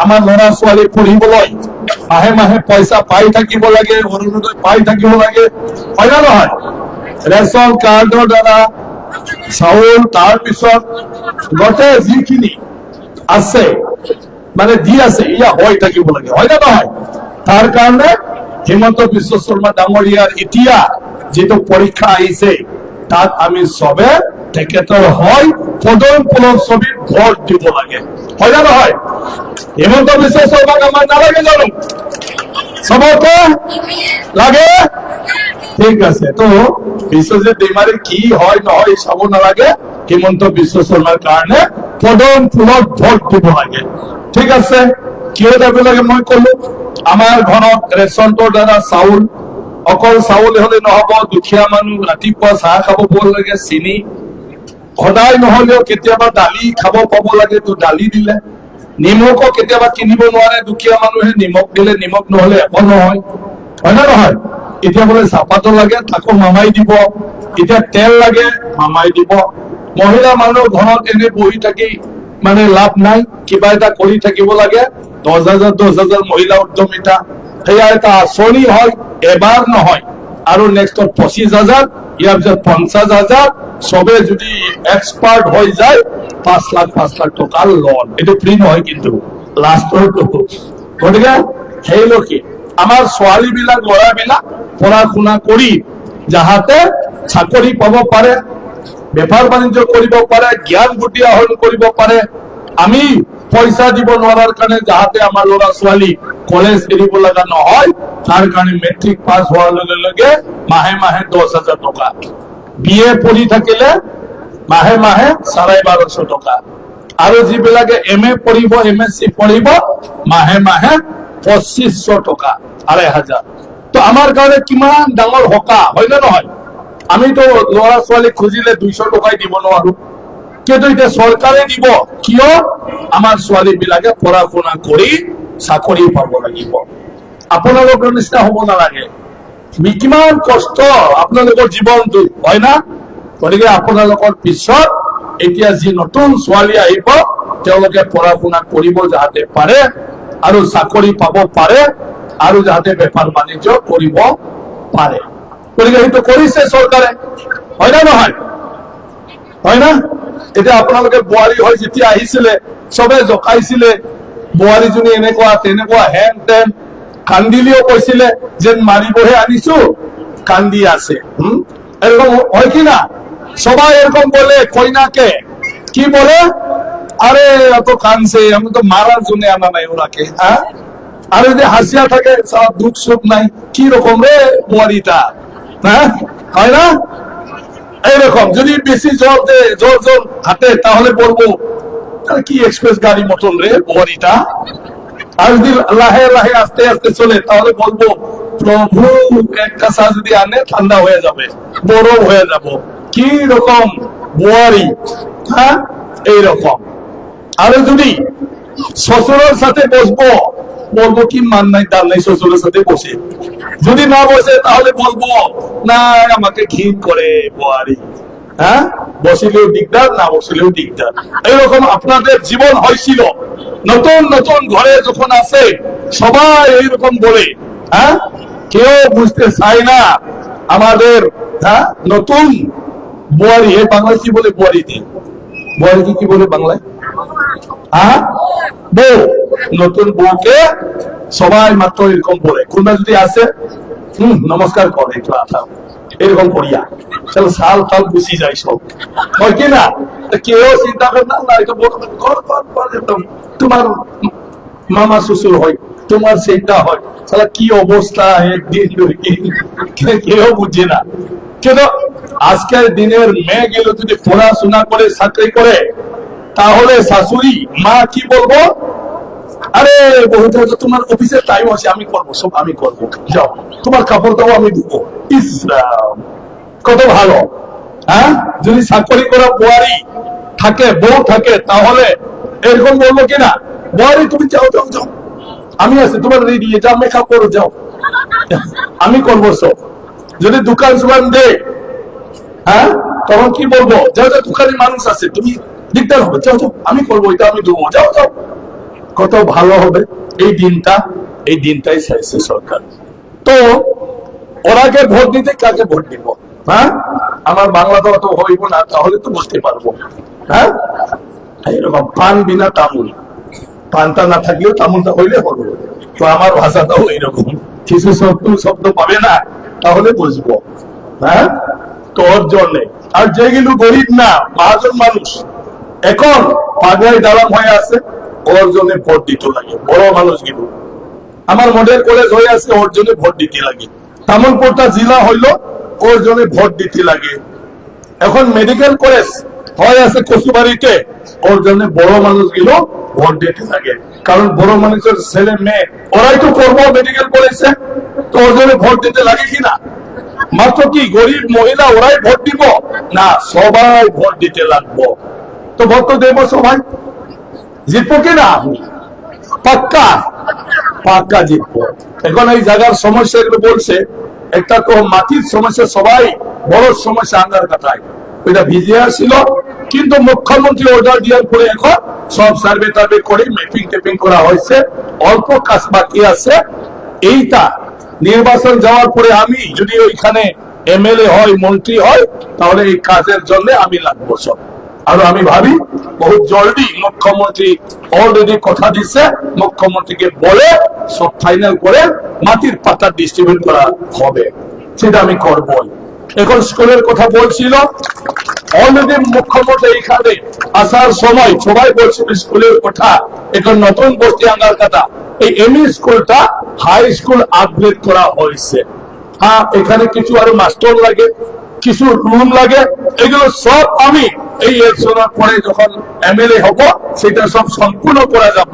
আমাৰ ল'ৰা ছোৱালী পঢ়িবলৈ মাহে মাহে পইচা পাই থাকিব লাগে, অৰুণোদয় পাই থাকিব লাগে, হয় না নহয়? ৰেচন কাৰ্ডৰ দ্বাৰা চাউল, তাৰ পিছত গোটেই যিখিনি আছে মানে দি আছে ইয়া হৈ থাকিব লাগে, হয় না নহয়? তাৰ কাৰণে হিমন্ত বিশ্ব শৰ্মা ডাঙৰীয়াৰ এতিয়া যিটো পৰীক্ষা আহিছে তাত আমি চবে তেখেতৰ হয় পদম পুলক ছবিত ভোট দিব লাগে, হয় না নহয়? হিমন্ত বিশ্ব শৰ্মাক আমাৰ নালাগে জানো? চবকে লাগে। ঠিক আছে, তো বিশ্বজিৎ দৈমাৰী কি হয় নহয় চাব নালাগে, হিমন্ত বিশ্ব শৰ্মাৰ কাৰণে পদম ফুলত ভোট দিব লাগে। ঠিক আছে, কিয় দিব লাগে মই কলো, আমাৰ ঘৰত ৰেচনটোৰ দ্বাৰা চাউল, অকল চাউল হলে নহব, দুখীয়া মানুহ ৰাতিপুৱা চাহ খাব পাব লাগে, চেনি সদায় নহলেও কেতিয়াবা দালি খাব পাব লাগে, তো দালি দিলে। নিমখো কেতিয়াবা কিনিব নোৱাৰে দুখীয়া মানুহে, নিমখ দিলে, নিমখ নহলে একো নহয়, হয় না নহয়? এতিয়া বোলে চাহপাতো লাগে তাকো মামাই দিব, এতিয়া তেল লাগে মামাই দিব। মহিলা মানুহ ঘৰত এনে বহি থাকি মানে লাভ নাই, কিবা এটা কৰি থাকিব লাগে। 10,000 মহিলা উদ্যমিতা, সেয়া এটা আঁচনি হয়, এবাৰ নহয় আৰু নেক্সটত 25,000, ইয়াৰ পিছত 50,000, সবে যদি এক্সপার্ট হৈ যায় 5 লাখ টকা লোন, এটা ফ্রি নহয় কিন্তু লাস্টৰটো। গতিকে সেই লোকে আমাৰ ছোৱালী বিলাক, ল'ৰা বিলাক পঢ়া শুনা কৰি যাহাতে চাকৰি পাব পাৰে, বেপাৰ বাণিজ্য কৰিব পাৰে, জ্ঞান বুদ্ধি আহৰণ কৰিব পাৰে। আমি পইচা দিব নোৱাৰাৰ কাৰণে যাহাতে আমাৰ ল'ৰা ছোৱালী কলেজ এৰিব লগা নহয়, তাৰ কাৰণে মেট্ৰিক পাছ হোৱাৰ লগে লগে মাহে মাহে 10,000 টকা, বিএ পঢ়ি থাকিলে মাহে মাহে 1250 টকা, আৰু যিবিলাকে এমএ পঢ়িব, এমএসসি পঢ়িব মাহে মাহে 2500 টকা, 2500। তো আমাৰ কাৰণে কিমান ডাঙৰ হকা, হয় না নহয়? আমিতো ল'ৰা ছোৱালী খুজিলে 200 টকাই দিব নোৱাৰো, কিন্তু এতিয়া চৰকাৰে দিব। কিয়? আমাৰ ছোৱালী বিলাকে পঢ়া শুনা কৰি চাকৰি পাব লাগিব। আপোনালোকৰ নিচিনা হব নালাগে, কিমান কষ্ট আপোনালোকৰ জীৱনটো, হয় না? গতিকে আপোনালোকৰ পিছত এতিয়া যি নতুন ছোৱালী আহিব তেওঁলোকে পঢ়া শুনা কৰিব যাহাতে পাৰে আৰু চাকৰি পাব পাৰে আৰু যাহাতে বেপাৰ বাণিজ্য কৰিব পাৰে। গতিকে সেইটো কৰিছে চৰকাৰে, হয় না নহয়? হয় না? এতিয়া আপোনালোকে বোৱাৰী হৈ যেতিয়া আহিছিলে চবে জকাইছিলে, বোৱাৰীজনী এনেকুৱা তেনেকুৱা হেন তেন, কান্দিলেও কৈছিলে যেন মাৰিবহে আনিছো, কান্দি আছে। এরকম হয় কি না? সবাই এরকম বলে কইনাকে, কি বলে? আরে এত কানছে, আমি তো মারার জন্য আনা নাই ওনাকে। হ্যাঁ, আর যদি হাসিয়া থাকে সব দুঃখ সুখ নাই, কি রকম রে বোয়ারিটা, হ্যাঁ, হয় না? এইরকম যদি বেশি জোর দে, জোর জোর হাঁটে তাহলে বলবো কি এক্সপ্রেস গাড়ি মতন রে বোয়ারিটা। আর যদি লাহে লাহে আস্তে আস্তে চলে তাহলে বলবো প্রভু এক কাঁচা যদি আনে ঠান্ডা হয়ে যাবে, বরফ হয়ে যাব। কি রকম বোয়ারি, হ্যাঁ, এইরকম। আর যদি শ্বশুরের সাথে বসবো, বলবো কি মান নাই তার নাই শ্বশুরের সাথে বসে। যদি না বসে তাহলে বলবো না আমাকে ঘৃণ করে বোয়ারি। হ্যাঁ, বসিলেও দিগদার, না বসিলেও দিগদার। এইরকম আপনাদের জীবন হয়েছিল। নতুন নতুন ঘরে যখন আসে সবাই এইরকম বলে, হ্যাঁ, কেউ বুঝতে চায় না আমাদের, হ্যাঁ, নতুন বোয়ারি। এই বাংলায় কি বলে বোয়ারিতে? বোয়ারি কি বলে বাংলায়? হ্যাঁ, বউ। নতুন বউকে সবাই মাত্র এরকম বলে। কোনটা যদি আসে নমস্কার করে, একটু আঠাও এরকম করিয়া চলো সাল ফাল গুছি যায় সব, হয় কি না? কেউ চিন্তা করে না, এটা তোমার মামা শ্বশুর হয়, তোমার সেইটা হয়, সালা কি অবস্থা একদিন কেউ বুঝে না। কিন্তু আজকের দিনের মেয়েগুলো যদি পড়াশোনা করে চাকরি করে তাহলে শাশুড়ি মা কি বলবো? আরে বহুটা তোমার অফিসের টাইম আছে, আমি করবো, সব আমি করবো, যাও তোমার কাপড় দাও আমি দিব। ইসলাম কত ভালো। হ্যাঁ, যদি চাকরি করা বোয়ারি থাকে, বউ থাকে, তাহলে এরকম বলবো কিনা, বোয়ারি তুমি যাও যাও যাও, আমি আছি তোমার রেডি, যাও মেকআপ করো, যাও আমি করবো সব। যদি দোকান সুকান দে, হ্যাঁ, তখন কি বলবো? যাও যাও, দোকানে মানুষ আছে, তুমি দিকদার হবে, যাও যাও আমি করবো, এটা আমি দেবো, যাও যাও। কত ভালো হবে এই দিনটাই চাইছে সরকার। তো ওরাকে ভোট দিতে কাকে ভোট দিব? হ্যাঁ, আমার বাংলা তো অত হইব না, তাহলে তো বুঝতে পারবো। হ্যাঁ, এরকম পান বিনা তামুল, পানটা না থাকলেও তামুলটা হইলে হলো। তো আমার ভাষাটাও এরকম, কিছু শব্দ পাবে না, তাহলে বুঝবো। হ্যাঁ, তো ওর জন্যে। আর যেগুলো গরিব না, মহাজন মানুষ এখন পাগলায় দালাম হয়ে আছে, ওর জন্য ভোট দিতে লাগে। বড় মানুষগুলো আমার মডেল কলেজ হয়ে আছে, ওর জন্য ভোট দিতে লাগে। তামুলপুরটা জেলা হইলো, ওর জন্য ভোট দিতে লাগে। এখন মেডিকেল কলেজ হয়ে আছে কচুবাড়িতে, ওর জন্য বড় মানুষগুলো ভোট দিতে লাগে। কারণ বড় মানুষের ছেলে মেয়ে ওরাই তো করবো মেডিকেল কলেজে, তো ওর জন্য ভোট দিতে লাগে কিনা? মাত্র কি গরিব মহিলা ওরাই ভোট দিব না, সবাই ভোট দিতে লাগবো। তো ভোট তো দেবো সবাই, জিতবো কিনা? পাক্কা পাক্কা জিতবো। এখন এই জায়গার সমস্যা এগুলো বলছে, একটা তো মাটির সমস্যা, সবাই বড় সমস্যা আঙ্গার কাটায়, ওইটা ভিজে আসছিল। কিন্তু মুখ্যমন্ত্রী অর্ডার দেওয়ার পরে এখন সব সার্ভে টার্ভে করে ম্যাপিং টেপিং করা হয়েছে, অল্প কাজ বাকি আছে। এইটা নির্বাচন যাওয়ার পরে আমি যদি ওইখানে এমএলএ হয়, মন্ত্রী হয়, তাহলে এই কাজের জন্য আমি লাগবো সব। আর আমি ভাবি বহুত জলদি মুখ্যমন্ত্রী অলরেডি কথা দিচ্ছে, মুখ্যমন্ত্রীকে বলে সব ফাইনাল করে মাটির পাতা ডিস্ট্রিবিউট করা হবে, সেটা আমি করবো। এখন স্কুলের কথা বলছিল, অলরেডি মুখ্যমন্ত্রী এখানে আসার সময় সবাই বলছিল স্কুলের কথা। এখন নতুন বস্তি আঙ্গার কথা, এই এমই স্কুলটা হাই স্কুল আপগ্রেড করা হয়েছে। হ্যাঁ, এখানে কিছু আরো মাস্টার লাগে, কিছু রুম লাগে, এগুলো সব আমি এই ইলেকশনের পরে যখন এমএলএ হব সেটা সব সম্পূর্ণ করা যাব।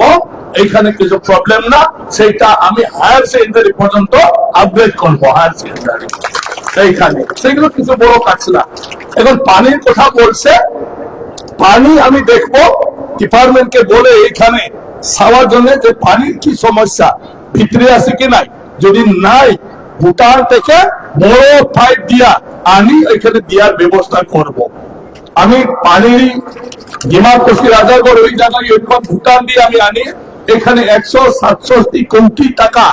এইখানে কিছু প্রবলেম না, সেটা আমি হায়ার সেকেন্ডারি পর্যন্ত আপগ্রেড করবো। হায়ার সেকেন্ডারি এইখানে সেগুলো কিছু বড় কাজ না। এখন পানির কথা বলছে, পানি আমি দেখবো ডিপার্টমেন্টকে বলে এইখানে খাওয়ার জন্য যে পানির কি সমস্যা ভিতরে আছে কি নাই, যদি নাই ভুটান থেকে বড় পাইপ দিয়া আনি এখানে দেওয়ার ব্যবস্থা করব। আমি পানির ডিমাকুসি রাজাগড় ওই জায়গায় এরকম ভুটান দিয়ে আমি আনি, এখানে 167 কোটি টাকা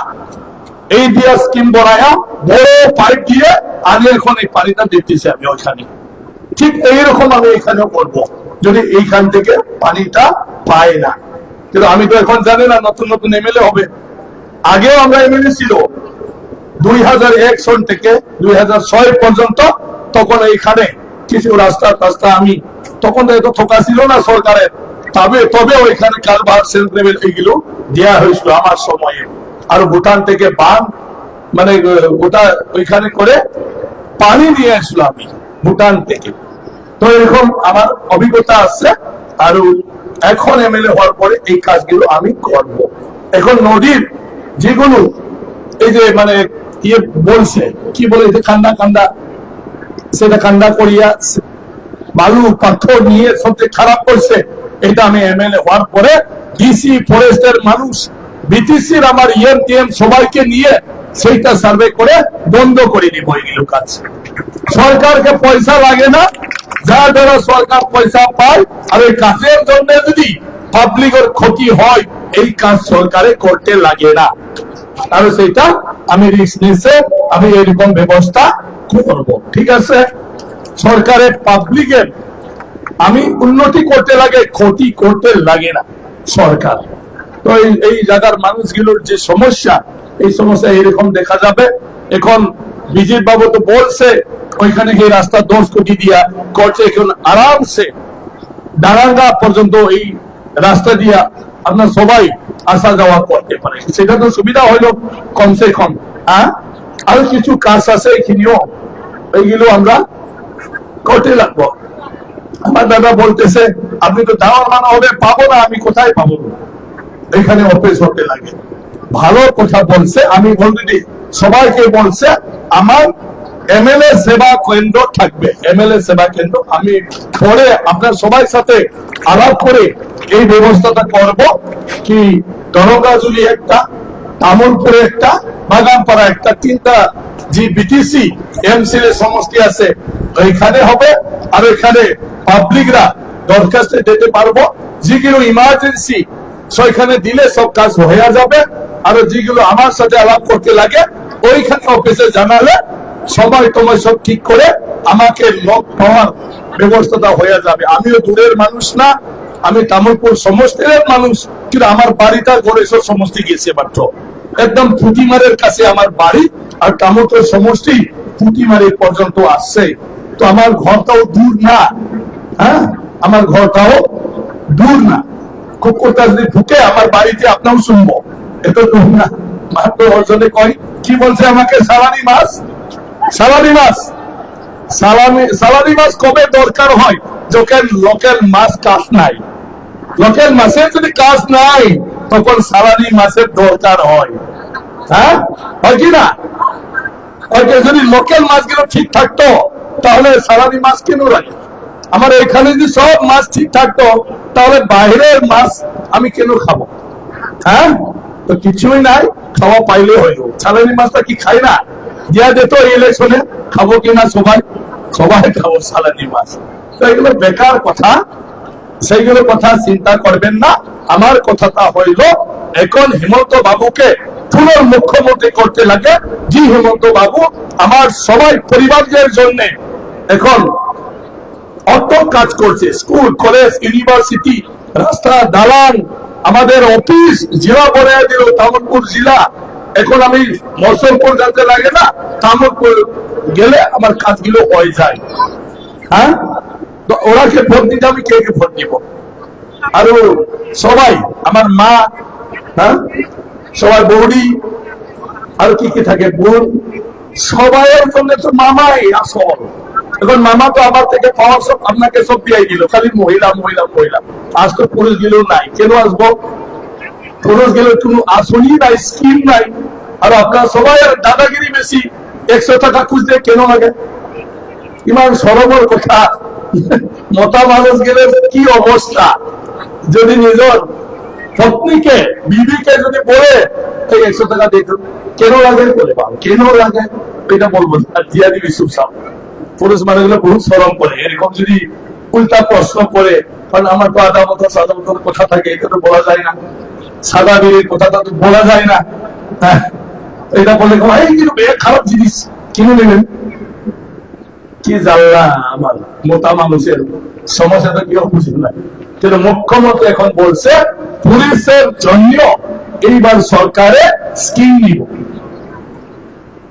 এই দিয়া স্কিম বানায়া বড় পাইপ দিয়ে আনি এখন এই পানিটা দিতেছি আমি ওইখানে। ঠিক এইরকম আমি এখানেও করবো, যদি এইখান থেকে পানিটা পায় না। কিন্তু আমি তো এখন জানি না, নতুন নতুন এমএলএ হবে। আগেও আমরা এমএলএ ছিল 2001 সন থেকে 2006 পর্যন্ত, তখন এইখানে কিছু রাস্তা আমি তখন তো এত থোকা ছিল না সরকারের, তবে ওইখানে কারবার সেন্ট্রেল এইগুলো দেওয়া হয়েছিল আমার সময়ে। আর ভুটান থেকে বান মানে ওটা ওইখানে করে পানি নিয়ে আসলো আমি ভুটান থেকে। তো এরকম আমার অভিজ্ঞতা আছে। আর এখন এমএলএ হওয়ার পরে এই কাজগুলো আমি করব। এখন নদীর যেগুলো এই যে মানে ইয়ে বলছে, কি বলে যে কান্দা সেটা কান্দা করিয়া বালু পাথর নিয়ে সবচেয়ে খারাপ করছে, এটা আমি এমএলএ হওয়ার পরে ডিসি ফরেস্টের মানুষ বিটিসির আমার ইএমটিএম সবাইকে নিয়ে সেইটা সার্ভে করে বন্ধ করে দিব এইগুলো কাজ। সরকারকে পয়সা লাগে না, যা যারা সরকার পয়সা পায়, আর এই কাজের জন্য যদি পাবলিকের ক্ষতি হয় এই কাজ সরকারে করতে লাগে না। আর সেটা আমি রিস্ক নিয়ে আমি এরকম ব্যবস্থা করব। ঠিক আছে, সরকারের পাবলিকের আমি উন্নতি করতে লাগে, ক্ষতি করতে লাগে না সরকার। তো এই জায়গার মানুষগুলোর যে সমস্যা, এই সমস্যা এরকম দেখা যাবে। এখন বিজেপি বাবু তো বলছে ওইখানে এই রাস্তা 10 কোটি দিয়া করছে, এখন আরামসে ডারাঙ্গা পর্যন্ত এই রাস্তা দিয়া আপনার সবাই আসা যাওয়া করতে পারে, সেটা তো সুবিধা হইলো কমসে কম। হ্যাঁ, আরো কিছু কাজ আছে এখানেও, এইগুলো আমরা করতে লাগবো। আমার দাদা বলতেছে আপনি তো দেওয়ার মানা হবে, পাবো না, আমি কোথায় পাবো? এখানে অফিস হতে লাগে। ভালো কথা বলছে, আমি অলরেডি সবাইকে বলছে আমার এমএলএ সেবা কেন্দ্র থাকবে, এমএলএ সেবা কেন্দ্র। আমি পরে আপনার সবাই সাথে আলাপ করে এই ব্যবস্থাটা করব। কি দরগাজুলি একটা, তামুলপুরে একটা, বাগানপাড়া একটা, 3টা যে বিটিসি এমসিএল সমষ্টি আছে ওইখানে হবে। আর এখানে পাবলিকরা দরখাস্ত দিতে পারবো, যেগুলো ইমার্জেন্সি সেখানে দিলে সব কাজ হয়ে যাবে। আর যেগুলো আমার সাথে আলাপ করতে লাগে ওইখানে অফিসে জানালে সবাই তোমায় সব ঠিক করে আমাকে লোক পাওয়ার ব্যবস্থাটা হয়ে যাবে। আমিও দূরের মানুষ না, আমি তামুলপুর সমষ্টির মানুষ, কিন্তু আমার বাড়িটা গড়েশ্বর সমষ্টি গেছে মাত্র, একদম পুঁটিমারের কাছে আমার বাড়ি, আর তামুলপুর সমষ্টি পুঁটিমারি পর্যন্ত আসছে। তো আমার ঘরটাও দূর না, হ্যাঁ আমার ঘরটাও দূর না। কুকুরটা যদি ঢুকে আমার বাড়িতে আপনাও শুনবো, এত দূর না মাত্র। অর্জনে কয় কি বলছে আমাকে, সালানি মাছ, সালানি মাছ, সালানি মাছ কবে দরকার হয়? যখন লোকাল মাছ কাজ নাই, লোকাল মাছের যদি কাজ নাই তখন সালানি মাছের দরকার হয়। হ্যাঁ হয় কি না? যদি লোকাল মাছগুলো ঠিক থাকতো তাহলে সালানি মাছ কেন লাগে? আমার এখানে যদি সব মাছ ঠিক থাকতো তাহলে বাইরের মাছ আমি কেন খাবো? হ্যাঁ তো কিছুই নাই, খাওয়া পাইলে হইল। সালানি মাছটা কি খাই না? দিয়া যেত এই ইলেকশনে, খাবো কিনা সবাই? সবাই খাবো সালানি মাছ। তো এগুলো বেকার কথা, সেইগুলো কথা চিন্তা করবেন না। আমার কথাটা হইল এখন হেমন্ত বাবুকে পুনর মুখ্যমন্ত্রী করতে লাগে। জি হেমন্ত বাবু আমার সবাই পরিবারের জন্য এখন অত কাজ করছে, স্কুল কলেজ ইউনিভার্সিটি রাস্তা দালান আমাদের অফিস জেলা বানিয়ে দিল তামুলপুর জেলা। এখন আমি মসলপুর যেতে লাগে না, তামুলপুর গেলে আমার কাজগুলো হয়ে যায়। হ্যাঁ তো ওরাকে ভোট দিতে আমি কে ভোট দিব? আর সবাই আমার মা, হ্যাঁ সবাই বৌদি, আর কি কি থাকে বোন, সবাইয়ের জন্য তো মামাই আসল। এখন মামা তো আমার থেকে পাওয়ার সব আপনাকে সব দিয়ে দিল, খালি মহিলা মহিলা মহিলা। আজ তো পুরুষ গেল নাই, কেন আসবো? পুরুষ গেলে কোনো আসনই নাই, স্কিম নাই। আর আপনার সবাই দাদাগিরি বেশি, 100 টাকা খুঁজতে কেন লাগে? ইমান সরবর কথা। মোটা মানুষ গেলে কি অবস্থা? যদি নিজের পত্নীকে বিবিকে যদি বলে 100 টাকা দেখুন, কেন লাগে বলে পাবো, কেন লাগে এটা বলবো আর দিয়া দিবি সুসাম। পুরুষ মানুষগুলো বহুত সরম করে, এরকম যদি উল্টা প্রশ্ন করে, কারণ আমার তো আদালত সাদালতের কথা থাকে, এটা তো বলা যায় না, সাদা বিড়ির কথাটা তো বলা যায় না। হ্যাঁ এটা বলে এই কিন্তু খারাপ জিনিস কিনে নেবেন। কি জানলা আমার মোটা মানুষের সমস্যাটা কি বুঝি না। কিন্তু মুখ্যমন্ত্রী এখন বলছে পুলিশের জন্য এইবার সরকারে স্কিম নিব,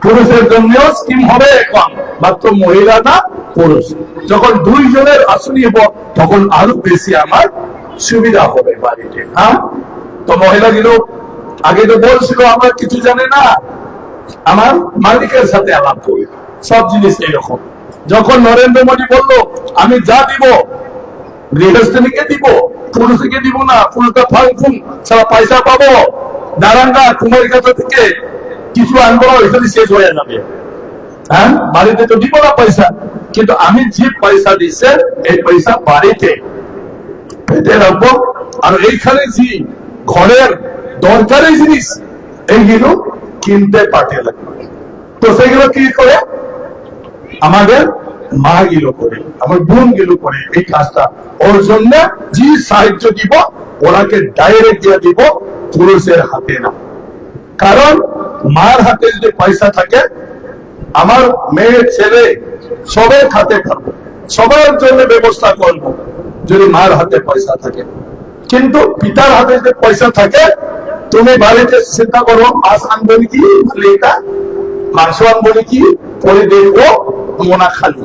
পুরুষের জন্য স্কিম হবে। এখন মাত্র মহিলা না পুরুষ, যখন দুইজনের আসনি হব তখন আরো বেশি আমার সুবিধা হবে বাড়িতে। হ্যাঁ তো মহিলাগুলো আগে তো বলছিল আমরা কিছু জানে না, আমার মালিকের সাথে আলাপ করি, সব জিনিস এইরকম। যখন নরেন্দ্র মোদী বললো আমি যা দিব গৃহস্থলীকে দিব, পুরুষকে দিব না, পুরুষটা ফাংফুং সারা পয়সা পাবো, নারায়ণগা কুমারী কাছা থেকে কিছু আনবো, এখানে শেষ হয়ে যাবে। হ্যাঁ বাড়িতে তো দিব না পয়সা, কিন্তু আমি যে পয়সা দিচ্ছে এই পয়সা বাড়িতে পেতে রাখবো। আর এইখানে যে ঘরের দরকারি জিনিস এইগুলো কিনতে পাঠিয়ে লাগবে। তো সেগুলো কি করে? আমাদের মা গুলো করে, আমার বোন গুলো করে এই কাজটা। ওর জন্য যে সাহায্য দিব ওনাকে ডাইরেক্ট দিয়ে দিব, পুরুষের হাতে না। কারণ মার হাতে যদি পয়সা থাকে, আমার মেয়ে ছেলে সবের হাতে থাকবো, সবার জন্য ব্যবস্থা করবো যদি মার হাতে পয়সা থাকে। কিন্তু পিতার হাতে যদি পয়সা থাকে, তুমি বাড়িতে চিন্তা করো মাছ আনবো কি, মাংস আনবো কি, পরে দেখবো মোনা খালি,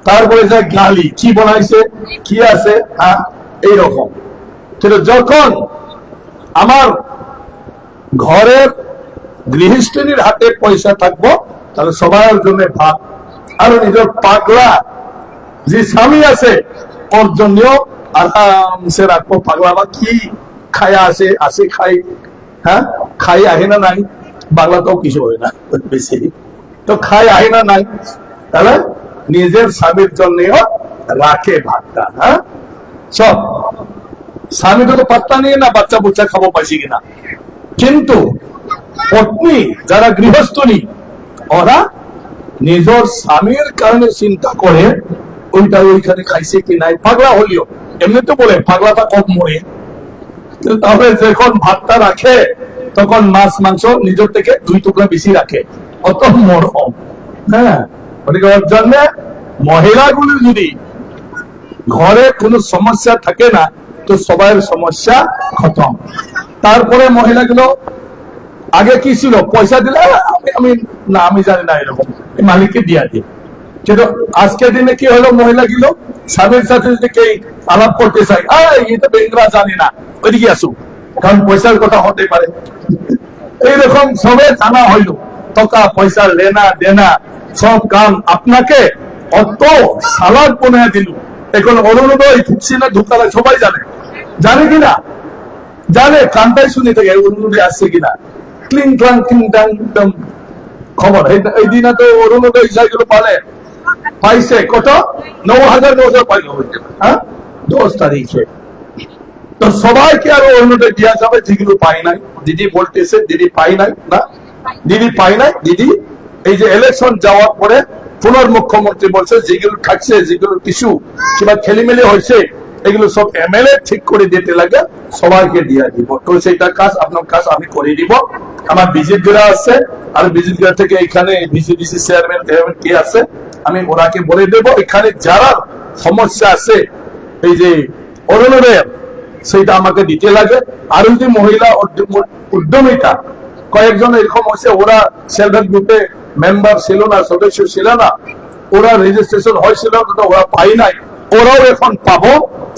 তারপরে যে গালি কি বানাইছে কি আছে, হ্যাঁ এইরকম। কিন্তু যখন আমার ঘরের গৃহস্থনীর হাতে পয়সা থাকবো তাহলে সবার জন্য ভাত। আর নিজের পাগলা যে স্বামী আছে ওর জন্য আরামসে রাখবো। পাগলা বা কি খায়া আসে, আসে খাই, হ্যাঁ খাই আহে না নাই, বাংলাতেও কিছু হয় না বেশি, তো খাই আহে না নাই, তাহলে নিজের স্বামীর জন্যও রাখে ভাতটা। হ্যাঁ সব স্বামী তো পাত্তা নিয়ে না বাচ্চা বুচ্চা খাবো পাইছি কিনা। কিন্তু পত্নী যারা গৃহস্থনী ওরা নিজের স্বামীর কারণে চিন্তা করে ওইটা ওইখানে খাইছে কি নাই। পাগলা হলিও এমনি তো বলে পাগলাটা কম মরে, তবে যখন ভাতটা রাখে তখন মাছ মাংস নিজের থেকে 2 টুকরা বেশি রাখে, অত মরম। হ্যাঁ, ওর জন্য মহিলাগুলো যদি ঘরে কোনো সমস্যা থাকে না তো সবার সমস্যা খতম। তারপরে মহিলাগুলো আগে কি ছিল, পয়সা দিলে আমি না আমি জানি না, এরকম মালিককে দিয়া দিই। কিন্তু আজকের দিনে কি হলো, মহিলাগুলো স্বামীর সাথে যদি আলাপ করতে চাই, এই তো বেঙ্গরা জানি না, ওইদিকে আসুক, কারণ পয়সার কথা হতে পারে। এইরকম সবে জানা হইল, টাকা পয়সা লেনা দেনা সব কাম আপনাকে অত সালাদ বানিয়ে দিল। এখন অরুণোদয় ঢুকছি না ঢুকালে সবাই জানে, জানে কিনা জানে, কানটাই শুনে থাকে অরুণোদয় আসছে কিনা, ক্লিং ক্লাং ক্লিং টাং একদম খবর। এই দিনে তো অরুণোদয় যেগুলো পাইছে কত 9,900 পাইল, হ্যাঁ 10 তারিখে। তো সবাইকে আরো অরুণোদয় দেওয়া যাবে যেগুলো পাই নাই। দিদি বলতেছে দিদি পাই নাই, না দিদি পাই নাই, দিদি এই যে ইলেকশন যাওয়ার পরে পুনর মুখ্যমন্ত্রী বলছে যেগুলো থাকছে, যেগুলো কিছু কিংবা খেলিমেলি হয়েছে এগুলো সব এমএলএ ঠিক করে দিতে লাগে, সবাইকে দিয়ে দিব। তো সেইটা কাজ আপনার কাজ আমি করে দিব। আমার বিজেপিরা আছে, আর বিজেপিরা থেকে এখানে বিজেপিসি চেয়ারম্যান কে আছে, আমি ওনাকে বলে দেবো এখানে যারা সমস্যা আছে এই যে অরুণোদয় সেইটা আমাকে দিতে লাগে। আর যদি মহিলা উদ্যমিতা কয়েকজন এরকম হয়েছে, ওরা সেলফ হেল্প গ্রুপে মেম্বার ছিল না, সদস্য ছিল না, ওরা রেজিস্ট্রেশন হয়েছিল ওরা পাই নাই, ওরাও এখন পাবো।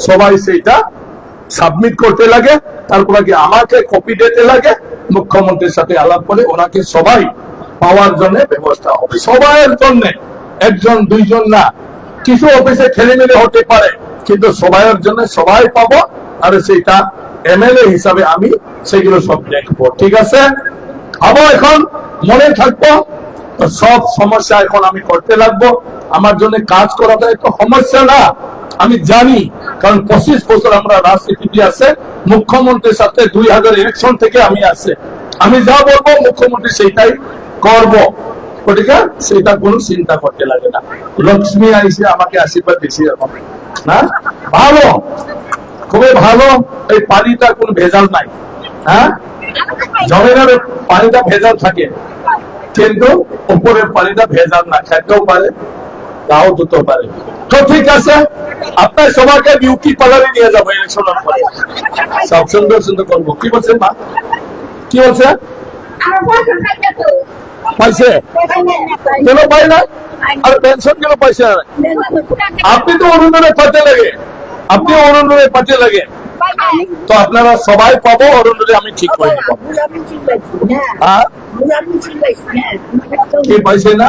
সবাই সেইটা সাবমিট করতে লাগে, তারপরে কি আমাকে কপি দিতে লাগে, মুখ্যমন্ত্রীর সাথে আলাপ করে ওনাকে সবাই পাওয়ার জন্য ব্যবস্থা হবে। সবার জন্য, একজন দুইজন না, কিছু অফিসে খেলেমেলে হতে পারে কিন্তু সবাইয়ের জন্য সবাই পাবো। আর সেইটা এমএলএ হিসাবে আমি সেগুলো সব দেখবো, ঠিক আছে? আবার এখন মনে থাকবো সব সমস্যা এখন আমি করতে লাগবো। আমার জন্য কাজ করাটা একটু সমস্যা না, আমি জানি, কারণ 25 বছর আমরা রাজনীতি আছে, মুখ্যমন্ত্রীর সাথে 2001 থেকে আমি আছে, আমি যা বলবো মুখ্যমন্ত্রী সেইটাই করব, ঠিক আছে? সেটা কোনো চিন্তা করতে লাগে না। লক্ষ্মী আইসে আমাকে আশীর্বাদ দিয়েছে না, ভালো, খুবই ভালো। এই পানিটা কোনো ভেজাল নাই, হ্যাঁ জমিনের পানিটা ভেজাল থাকে কিন্তু উপরের পানিটা ভেজাল না, খেতেও পারে গাও ধুতেও পারে। তো ঠিক আছে, আপনার সবাইকে বিউটি পার্লারে নিয়ে যাবো ইলেকশনের পরে, সব সুন্দর সুন্দর করবো। কি বলছেন মা, কি বলছে? পাইছে কেন পাই না? আর পেনশন কেন পাইছে? আপনি তো অরুণোদয় পাতে লাগে, আপনি অরুণোদয় পাতে লাগে, তো আপনারা সবাই পাবো অরুণোদয়, আমি ঠিক করে দেবো। কি পাইছে না?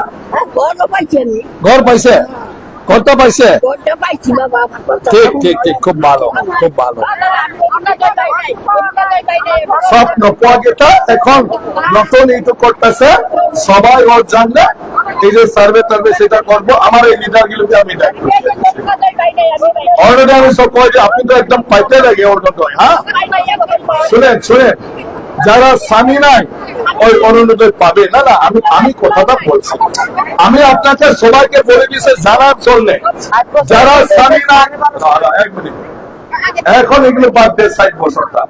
ঘর পাইছে, ঘরটা পাইছে, ঠিক ঠিক ঠিক, খুব ভালো খুব ভালো। সব নপুয়াগেটা এখন নতুন ইউটিউব করতেছে, সবাই ওর জানলে এই যে সার্ভে টার্ভে সেটা করবো। আমার এই লিডার গুলোকে আমি দেখবো, অলরেডি আমি সব কই যে আপনি তো একদম পাইতে লাগে অরুণোদয়। হ্যাঁ শুনেন শুনেন, যারা স্বামী নাই ওই অরুণোদয় পাবে না। না আমি কথাটা বলছি, আমি আপনাকে সবাইকে বলে দিয়েছি যারা চললে, যারা স্বামী নাই, এক মিনিট, এখন এগুলো বাদ দিয়ে 60 বছরটা,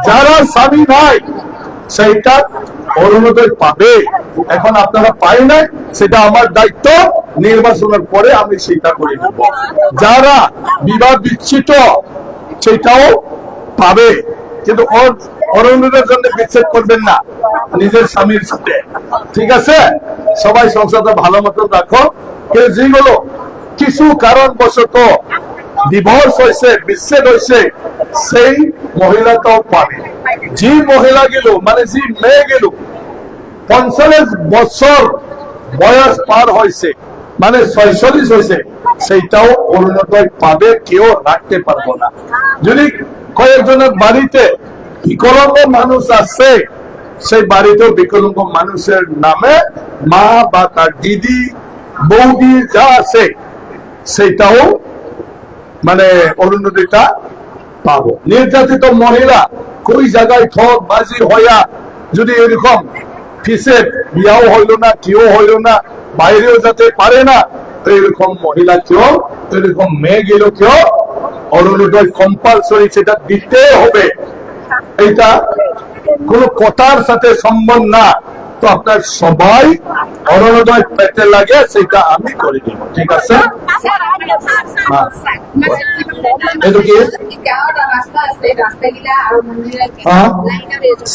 যারা স্বামী নাই সেইটা অরুণোদয় পাবে। এখন আপনারা পাই নাই, সেটা আমার দায়িত্ব, নির্বাচনের পরে আমি সেটা করে দেব। যারা বিবাহ বিচ্ছিত সেটাও পাবে, কিন্তু অরুণোদয়ের জন্য বিচ্ছেদ করবেন না নিজের স্বামীর সাথে, ঠিক আছে? সবাই সংসারটা ভালো মতো রাখো। যেগুলো কিছু কারণবশত ডিভোর্স হয়েছে, বিচ্ছেদ হয়েছে, সেই মহিলাটাও পাবে। যে মহিলাগুলো মানে যে মেয়েগুলো 45 বছর বয়স পার হয়েছে, মানে 46 হয়েছে, সেইটাও অরুণোদয় পাবে, কেউ রাখতে পারবো না। যদি কয়েকজনের বাড়িতে বিকলাঙ্গ মানুষ আছে, সেই বাড়িতেও বিকলাঙ্গ মানুষের নামে মা বা তার দিদি বৌদি যা আছে সেইটাও মানে অরুণোদয়টা পাবো। নির্যাতিত মহিলা কোন জায়গায় ঠক বাজি হইয়া যদি এরকম ফিসে বিয়াও হইল না, কেউ হইল না, বাইরেও যেতে পারে না, তো এরকম মহিলা কেউ, এরকম মেয়ে গেল কেউ অরুণোদয় কম্পালসরি সেটা দিতে হবে। এটা কোন কথার সাথে সম্বন্ধ না, তো আপনার সবাই অরুণোদয় পেতে লাগে সেটা আমি করে দিব, ঠিক আছে?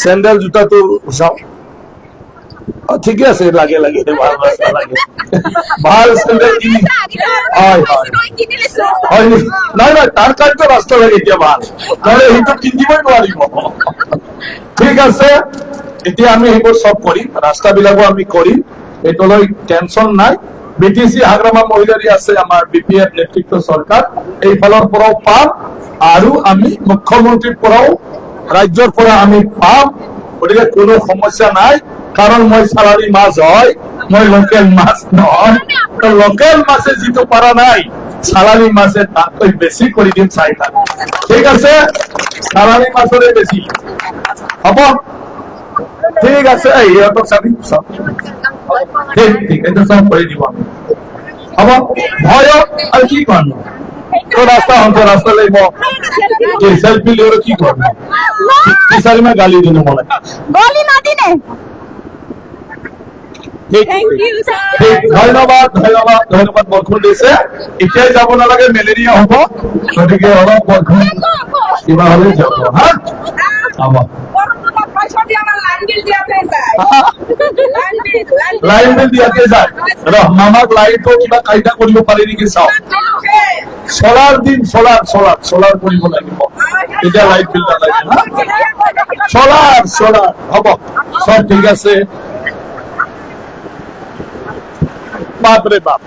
স্যান্ডেল জুতা তো সব ঠিকই আছে, লাগে লাগে ভাল রাস্তা লাগে, ভাল স্যান্ডেল কিনি হয়নি নাই নাই তার কাছে তো রাস্তা লাগে এতিয়া ভাল, তাহলে সেইটো কিনিবই নোৱাৰিব। ঠিক আছে, এতিয়া আমি সেইবোৰ চব কৰিম, ৰাস্তাবিলাকো আমি কৰিম, এইটো লৈ টেনচন নাই। বিটিসি হাগ্রামা মহিলারি আছে আমার বিপিএফ নেতৃত্ব সরকার, এইফালৰ পৰাও পাম আৰু আমি মুখ্যমন্ত্ৰীৰ পৰাও ৰাজ্যৰ পৰা আমি পাম, গতিকে কোনো সমস্যা নাই। কারণ মই সালারি মাছ হয়, মই লোকেল মাছ নহয়, তো লোকেল মাছে যিটো পারা নাই সালারি মাছের তাতকৈ বেশি করে দিন চাইটা, ঠিক আছে? সালারি মাছরে বেশি হব, ঠিক আছে? ইহঁতক চাবি সব ঠিক ঠিক এটা সব করে দিব আমি, হব? ভয় আর কি করবো, তো রাস্তা হতো রাস্তা লাগব, সেলফি লিয়ে কি করবো, কিসারি में गाली देने वाला গালি না দিনে। ধন্যবাদ ধন্যবাদ ধন্যবাদ। বরখুন দিছে, এতিয়াই যাব নালাগে, মেলেৰিয়া হব, গতিকে অলপ বৰখুন কিবা হলে যাব। হ্যাঁ হব, লাইন বিল দিয়াকে যায় মামাক লাইটটো কিবা কাইদা কৰিব পাৰি নেকি চাও, সোলার দিন সোলার সোলার সোলার কৰিব লাগিব, তেতিয়া লাইট বিল নালাগে। সোলার সোলার হব, সব ঠিক আছে। বাপরে বাপ।